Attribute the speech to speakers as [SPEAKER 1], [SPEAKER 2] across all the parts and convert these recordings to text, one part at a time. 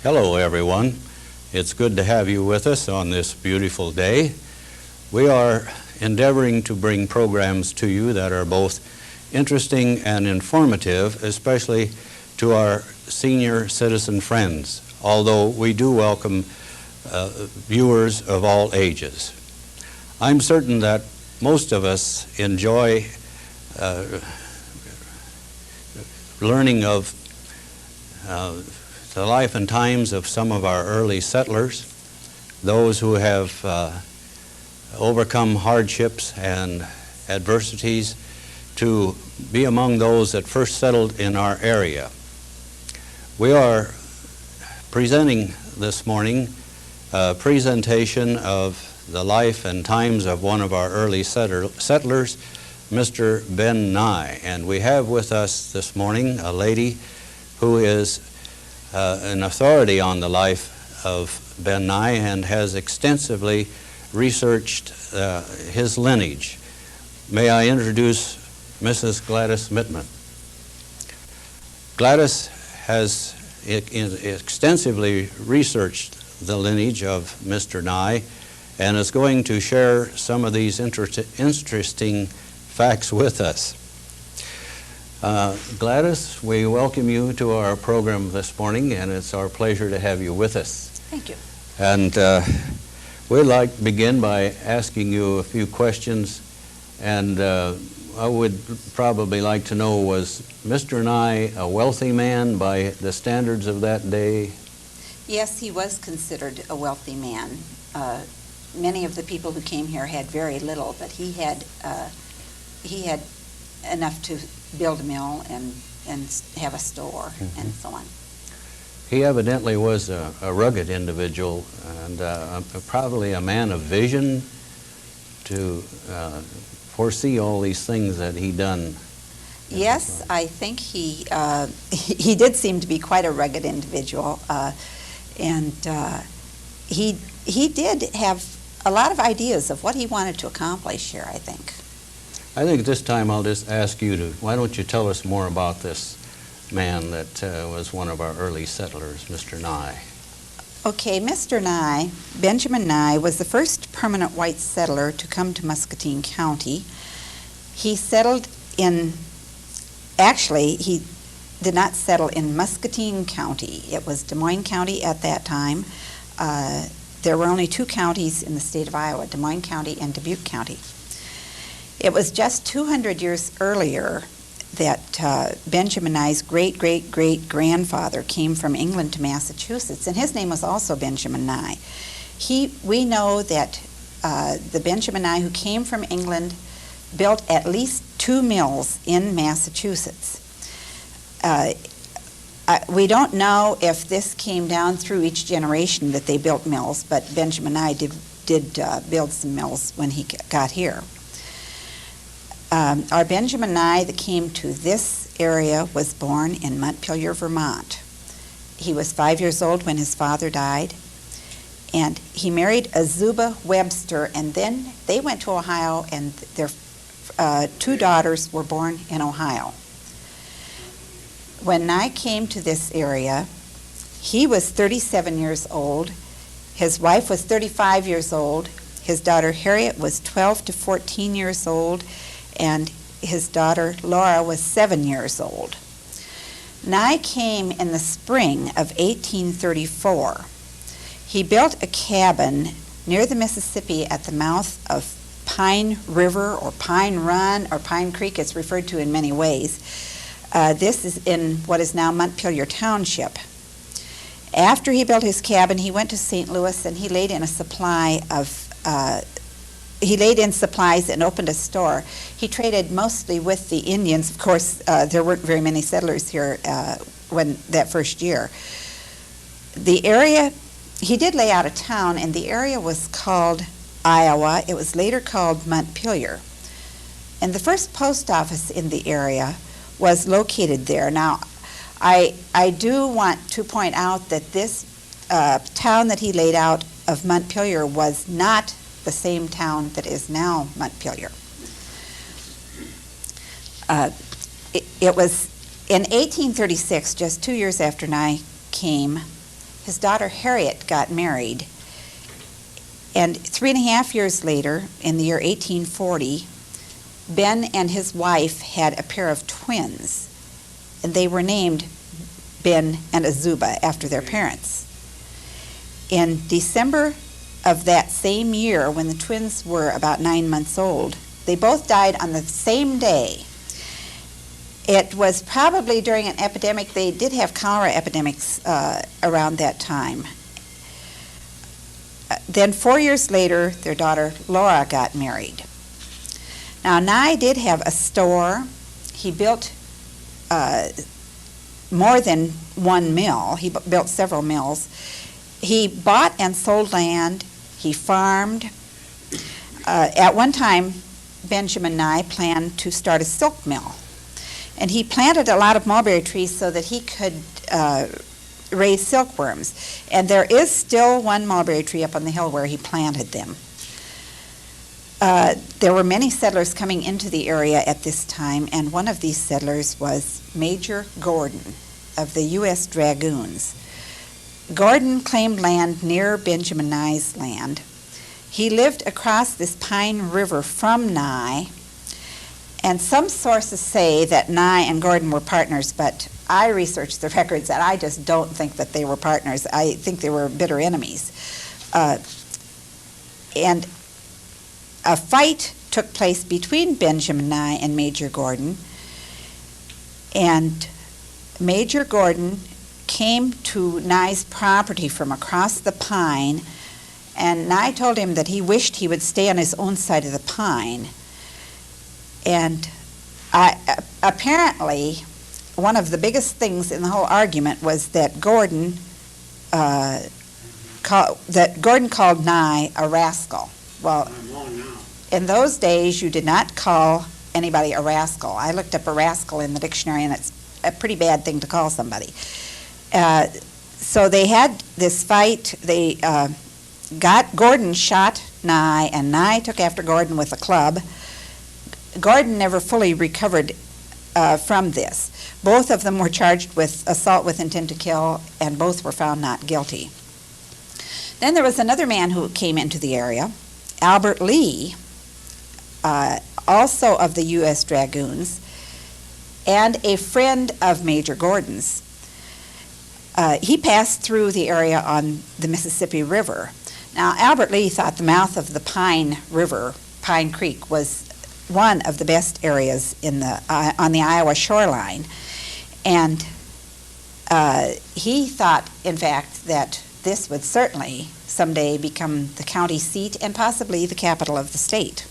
[SPEAKER 1] Hello, everyone. It's good to have you with us on this beautiful day. We are endeavoring to bring programs to you that are both interesting and informative, especially to our senior citizen friends, although we do welcome viewers of all ages. I'm certain that most of us enjoy learning of the life and times of some of our early settlers, those who have overcome hardships and adversities to be among those that first settled in our area. We are presenting this morning a presentation of the life and times of one of our early settlers, Mr. Ben Nye. And we have with us this morning a lady who is an authority on the life of Ben Nye and has extensively researched his lineage. May I introduce Mrs. Gladys Mittman. Gladys has extensively researched the lineage of Mr. Nye and is going to share some of these interesting facts with us. Gladys, we welcome you to our program this morning, and it's our pleasure to have you with us.
[SPEAKER 2] Thank you.
[SPEAKER 1] And we'd like to begin by asking you a few questions, and I would probably like to know, was Mr. Nye a wealthy man by the standards of that day?
[SPEAKER 2] Yes, he was considered a wealthy man. Many of the people who came here had very little, but he had enough to build a mill and have a store and so on.
[SPEAKER 1] He evidently was a rugged individual and probably a man of vision to foresee all these things that he done.
[SPEAKER 2] Yes, I think he did seem to be quite a rugged individual, and he did have a lot of ideas of what he wanted to accomplish here, I think.
[SPEAKER 1] I think this time I'll just ask you to, why don't you tell us more about this man that was one of our early settlers, Mr. Nye.
[SPEAKER 2] Okay, Mr. Nye, Benjamin Nye, was the first permanent white settler to come to Muscatine County. He settled actually, he did not settle in Muscatine County. It was Des Moines County at that time. There were only two counties in the state of Iowa, Des Moines County and Dubuque County. It was just 200 years earlier that Benjamin Nye's great-great-great-grandfather came from England to Massachusetts, and his name was also Benjamin Nye. We know that the Benjamin Nye who came from England built at least 2 mills in Massachusetts. We don't know if this came down through each generation that they built mills, but Benjamin Nye did build some mills when he got here. Our Benjamin Nye that came to this area was born in Montpelier, Vermont. He was 5 years old when his father died, and he married Azuba Webster, and then they went to Ohio, and their 2 daughters were born in Ohio. When Nye came to this area, he was 37 years old. His wife was 35 years old. His daughter Harriet was 12 to 14 years old, and his daughter Laura was 7 years old. Nye came in the spring of 1834. He built a cabin near the Mississippi at the mouth of Pine River or Pine Run or Pine Creek. It's referred to in many ways. This is in what is now Montpelier Township. After he built his cabin, he went to St. Louis and he laid in supplies and opened a store. He traded mostly with the Indians. Of course, there weren't very many settlers here when that first year. The area, he did lay out a town, and the area was called Iowa. It was later called Montpelier. And the first post office in the area was located there. Now, I do want to point out that this town that he laid out of Montpelier was not the same town that is now Montpelier. It was in 1836, just 2 years after Nye came, his daughter Harriet got married. And 3.5 years later, in the year 1840, Ben and his wife had a pair of twins, and they were named Ben and Azuba after their parents. In December of that same year, when the twins were about 9 months old, they both died on the same day. It was probably during an epidemic. They did have cholera epidemics around that time. Then 4 years later, their daughter Laura got married. Now, Nye did have a store. He built more than one mill. He built several mills. He bought and sold land. He farmed. At one time, Benjamin Nye planned to start a silk mill. And he planted a lot of mulberry trees so that he could raise silkworms. And there is still one mulberry tree up on the hill where he planted them. There were many settlers coming into the area at this time, and one of these settlers was Major Gordon of the U.S. Dragoons. Gordon claimed land near Benjamin Nye's land. He lived across this Pine River from Nye, and some sources say that Nye and Gordon were partners, but I researched the records and I just don't think that they were partners. I think they were bitter enemies. And a fight took place between Benjamin Nye and Major Gordon, and Major Gordon came to Nye's property from across the pine, and Nye told him that he wished he would stay on his own side of the pine. And apparently, one of the biggest things in the whole argument was that Gordon called Nye a rascal. Well, in those days, you did not call anybody a rascal. I looked up a rascal in the dictionary, and it's a pretty bad thing to call somebody. So they had this fight. Gordon shot Nye, and Nye took after Gordon with a club. Gordon never fully recovered from this. Both of them were charged with assault with intent to kill, and both were found not guilty. Then there was another man who came into the area, Albert Lee, also of the U.S. Dragoons, and a friend of Major Gordon's. He passed through the area on the Mississippi River. Now, Albert Lee thought the mouth of the Pine River, Pine Creek, was one of the best areas on the Iowa shoreline. And he thought, in fact, that this would certainly someday become the county seat and possibly the capital of the state.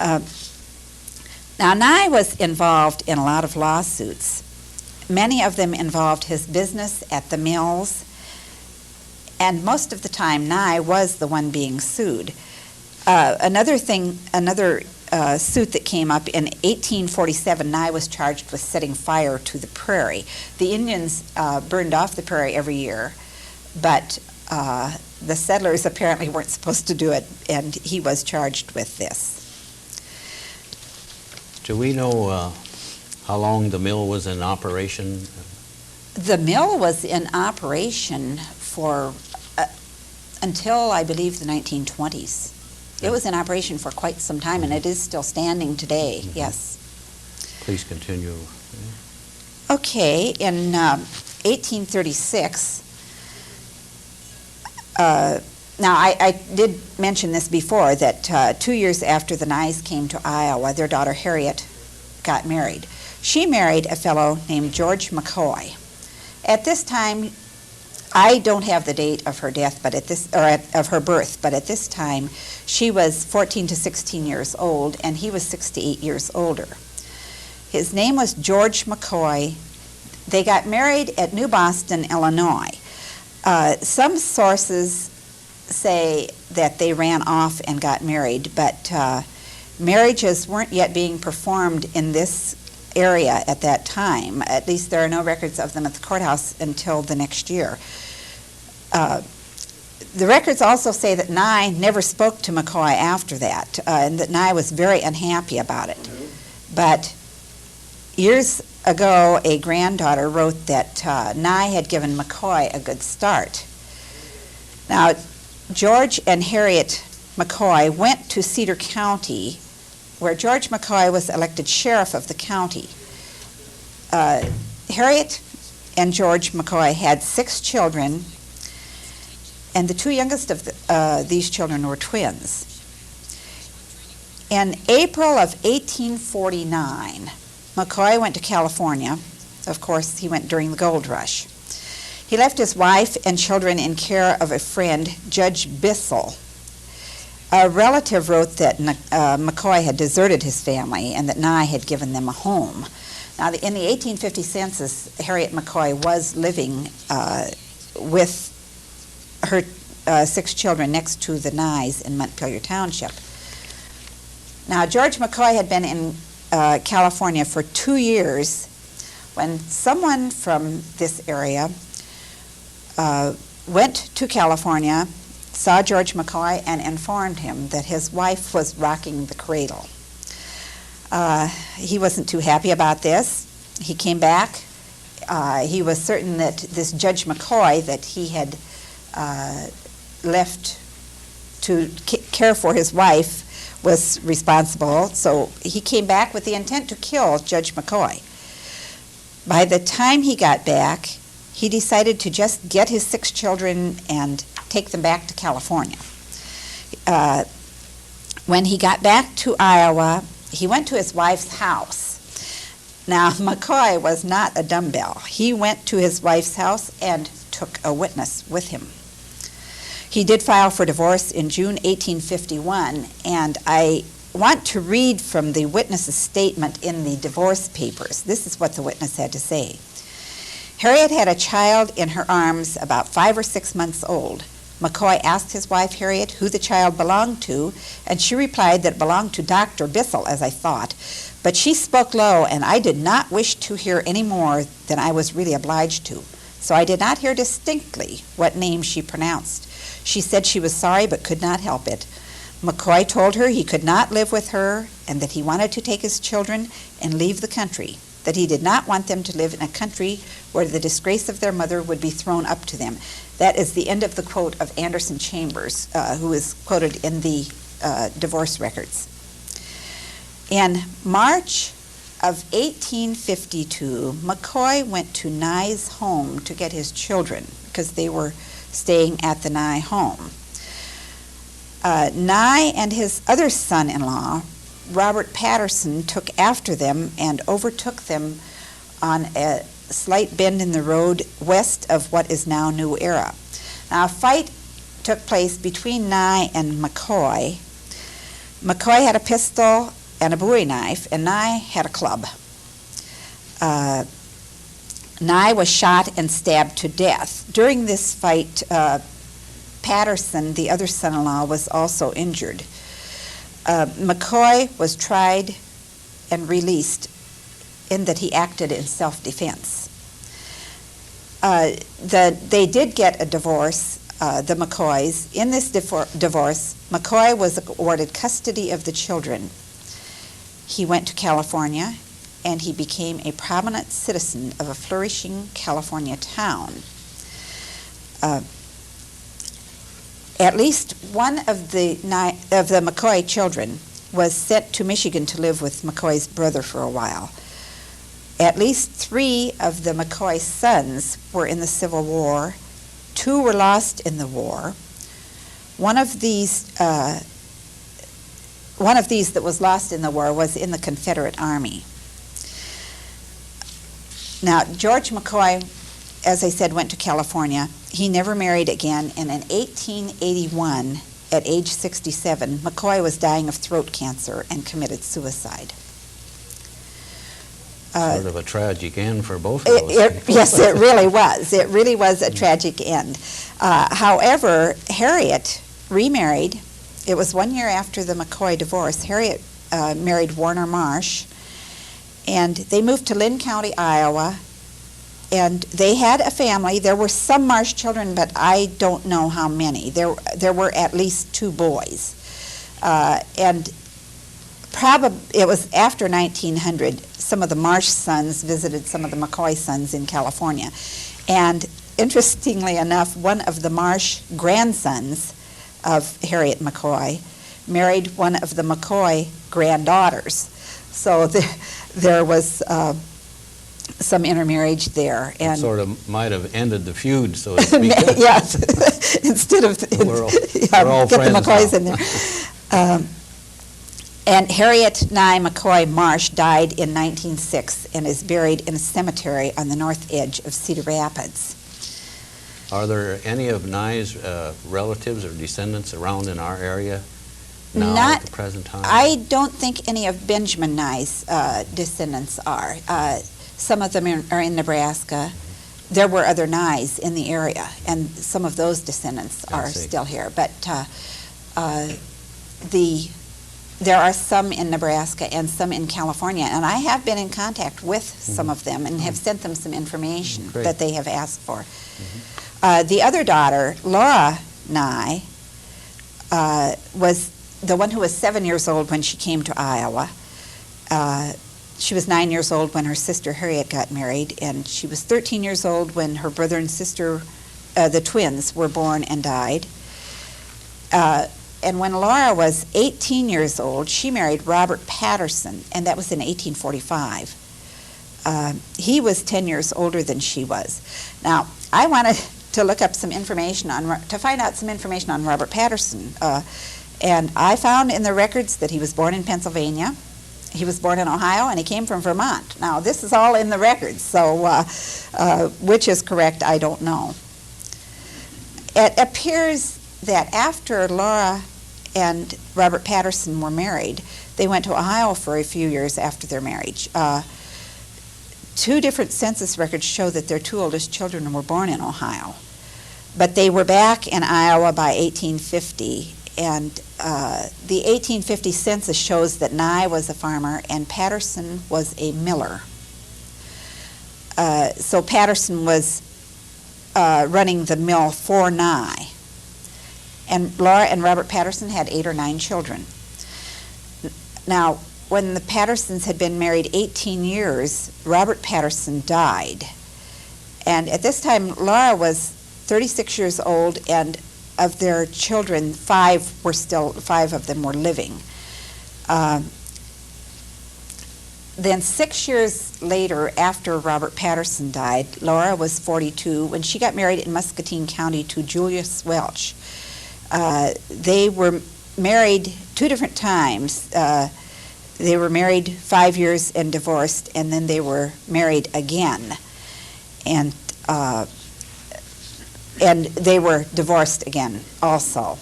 [SPEAKER 2] Now, Nye was involved in a lot of lawsuits. Many of them involved his business at the mills, and most of the time, Nye was the one being sued. Another suit that came up in 1847, Nye was charged with setting fire to the prairie. The Indians burned off the prairie every year, but the settlers apparently weren't supposed to do it, and he was charged with this.
[SPEAKER 1] Do we know how long the mill was in operation?
[SPEAKER 2] The mill was in operation for until, I believe, the 1920s. It was in operation for quite some time, and it is still standing today, yes.
[SPEAKER 1] Please continue.
[SPEAKER 2] Okay, in 1836, now I did mention this before, that 2 years after the Nyes came to Iowa, their daughter Harriet got married. She married a fellow named George McCoy. At this time, I don't have the date of her death, of her birth, but at this time, she was 14 to 16 years old, and he was 6 to 8 years older. His name was George McCoy. They got married at New Boston, Illinois. Some sources say that they ran off and got married, but marriages weren't yet being performed in this area at that time. At least there are no records of them at the courthouse until the next year. The records also say that Nye never spoke to McCoy after that, and that Nye was very unhappy about it. But years ago, a granddaughter wrote that Nye had given McCoy a good start. Now, George and Harriet McCoy went to Cedar County, where George McCoy was elected sheriff of the county. Harriet and George McCoy had 6 children, and the 2 youngest of these children were twins. In April of 1849, McCoy went to California. Of course, he went during the gold rush. He left his wife and children in care of a friend, Judge Bissell. A relative wrote that McCoy had deserted his family and that Nye had given them a home. Now, in the 1850 census, Harriet McCoy was living with her 6 children next to the Nyes in Montpelier Township. Now, George McCoy had been in California for 2 years when someone from this area went to California, saw George McCoy, and informed him that his wife was rocking the cradle. He wasn't too happy about this. He came back. He was certain that this Judge McCoy that he had left to care for his wife was responsible, so he came back with the intent to kill Judge McCoy. By the time he got back, he decided to just get his 6 children and take them back to California. When he got back to Iowa, he went to his wife's house. Now, McCoy was not a dumbbell. He went to his wife's house and took a witness with him. He did file for divorce in June 1851, and I want to read from the witness's statement in the divorce papers. This is what the witness had to say. Harriet had a child in her arms about 5 or 6 months old. McCoy asked his wife Harriet who the child belonged to, and she replied that it belonged to Dr. Bissell, as I thought. But she spoke low, and I did not wish to hear any more than I was really obliged to. So I did not hear distinctly what name she pronounced. She said she was sorry but could not help it. McCoy told her he could not live with her and that he wanted to take his children and leave the country, that he did not want them to live in a country where the disgrace of their mother would be thrown up to them. That is the end of the quote of Anderson Chambers, who is quoted in the divorce records. In March of 1852, McCoy went to Nye's home to get his children because they were staying at the Nye home. Nye and his other son-in-law, Robert Patterson, took after them and overtook them on a slight bend in the road west of what is now New Era. Now, a fight took place between Nye and McCoy. McCoy had a pistol and a bowie knife, and Nye had a club. Nye was shot and stabbed to death. During this fight, Patterson, the other son-in-law, was also injured. McCoy was tried and released in that he acted in self-defense. They did get a divorce, the McCoys. In this divorce, McCoy was awarded custody of the children. He went to California, and he became a prominent citizen of a flourishing California town. At least one of the McCoy children was sent to Michigan to live with McCoy's brother for a while. At least 3 of the McCoy sons were in the Civil War. 2 were lost in the war. One of these that was lost in the war was in the Confederate Army. Now, George McCoy, as I said, went to California. He never married again, and in 1881, at age 67, McCoy was dying of throat cancer and committed suicide.
[SPEAKER 1] Sort of a tragic end for both of those.
[SPEAKER 2] Yes, it really was. It really was a tragic end. However, Harriet remarried. It was 1 year after the McCoy divorce. Harriet married Warner Marsh, and they moved to Lynn County, Iowa, and they had a family. There were some Marsh children, but I don't know how many. There were at least 2 boys. And it was after 1900, some of the Marsh sons visited some of the McCoy sons in California. And interestingly enough, one of the Marsh grandsons of Harriet McCoy married one of the McCoy granddaughters. So there was some intermarriage there.
[SPEAKER 1] And sort of might have ended the feud, so to speak.
[SPEAKER 2] Yes, instead of
[SPEAKER 1] we're all get
[SPEAKER 2] the McCoys
[SPEAKER 1] now.
[SPEAKER 2] in there. And Harriet Nye McCoy Marsh died in 1906 and is buried in a cemetery on the north edge of Cedar Rapids.
[SPEAKER 1] Are there any of Nye's relatives or descendants around in our area now at the present time?
[SPEAKER 2] I don't think any of Benjamin Nye's descendants are. Some of them are in Nebraska. There were other Nyes in the area, and some of those descendants are still here. But there are some in Nebraska and some in California, and I have been in contact with some of them and have sent them some information that they have asked for. The other daughter, Laura Nye, was the one who was 7 years old when she came to Iowa. She was 9 years old when her sister Harriet got married, and she was 13 years old when her brother and sister, the twins, were born and died. And when Laura was 18 years old, she married Robert Patterson, and that was in 1845. He was 10 years older than she was. Now, I wanted to look up some information to find out some information on Robert Patterson. And I found in the records that he was born in Pennsylvania, he was born in Ohio, and he came from Vermont. Now, this is all in the records, so which is correct, I don't know. It appears that after Laura and Robert Patterson were married, they went to Ohio for a few years after their marriage. Two different census records show that their two oldest children were born in Ohio. But they were back in Iowa by 1850, and the 1850 census shows that Nye was a farmer and Patterson was a miller. So Patterson was running the mill for Nye. And Laura and Robert Patterson had 8 or 9 children. Now, when the Pattersons had been married 18 years, Robert Patterson died. And at this time, Laura was 36 years old, and of their children, 5 of them were living. Then 6 years later, after Robert Patterson died, Laura was 42 when she got married in Muscatine County to Julius Welch. They were married 2 different times. They were married 5 years and divorced, and then they were married again. And they were divorced again also.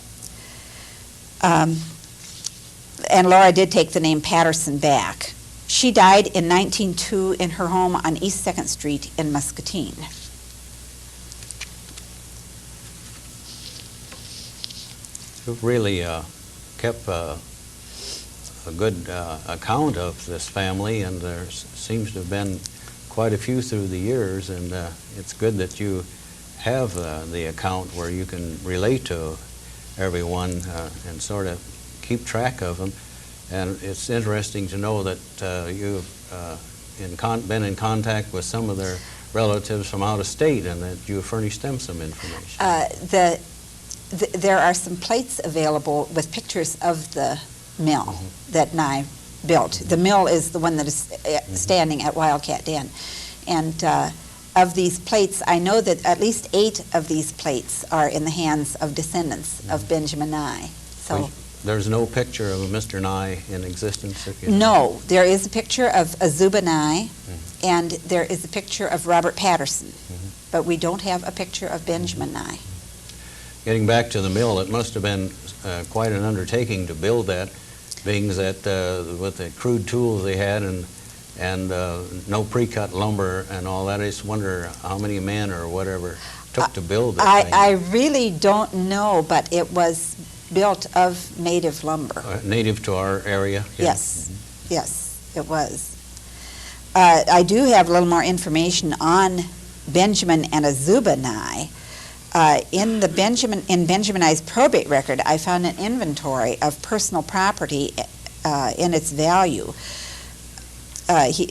[SPEAKER 2] And Laura did take the name Patterson back. She died in 1902 in her home on East 2nd Street in Muscatine.
[SPEAKER 1] You've really kept a good account of this family, and there seems to have been quite a few through the years, and it's good that you have the account where you can relate to everyone and sort of keep track of them. And it's interesting to know that you've been in contact with some of their relatives from out of state, and that you furnished them some information.
[SPEAKER 2] There are some plates available with pictures of the mill that Nye built. The mill is the one that is standing at Wildcat Den. And of these plates, I know that at least 8 of these plates are in the hands of descendants of Benjamin Nye. So
[SPEAKER 1] there's no picture of Mr. Nye in existence?
[SPEAKER 2] No, there is a picture of Azuba Nye, and there is a picture of Robert Patterson, but we don't have a picture of Benjamin Nye.
[SPEAKER 1] Getting back to the mill, it must have been quite an undertaking to build that, being that with the crude tools they had and no pre-cut lumber and all that. I just wonder how many men or whatever took to build that thing.
[SPEAKER 2] I really don't know, but it was built of native lumber.
[SPEAKER 1] Native to our area? Yeah.
[SPEAKER 2] Yes, yes, it was. I do have a little more information on Benjamin and Azuba Nye. In Benjamin Nye's probate record, I found an inventory of personal property in its value.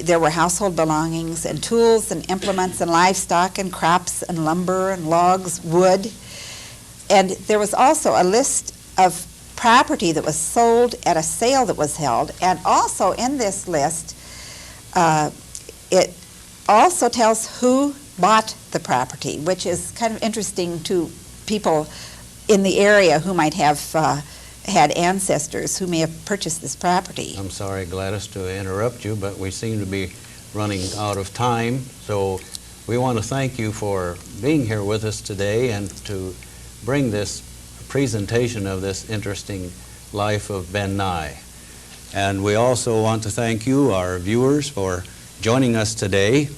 [SPEAKER 2] there were household belongings and tools and implements and livestock and crops and lumber and logs, wood. And there was also a list of property that was sold at a sale that was held. And also in this list, it also tells who bought the property, which is kind of interesting to people in the area who might have had ancestors who may have purchased this property.
[SPEAKER 1] I'm sorry, Gladys, to interrupt you, but we seem to be running out of time. So we want to thank you for being here with us today and to bring this presentation of this interesting life of Ben Nye. And we also want to thank you, our viewers, for joining us today.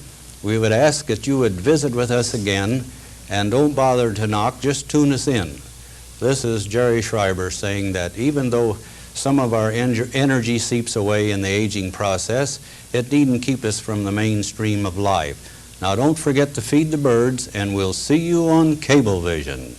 [SPEAKER 1] We would ask that you would visit with us again, and don't bother to knock, just tune us in. This is Jerry Schreiber saying that even though some of our energy seeps away in the aging process, it needn't keep us from the mainstream of life. Now don't forget to feed the birds, and we'll see you on Cablevision.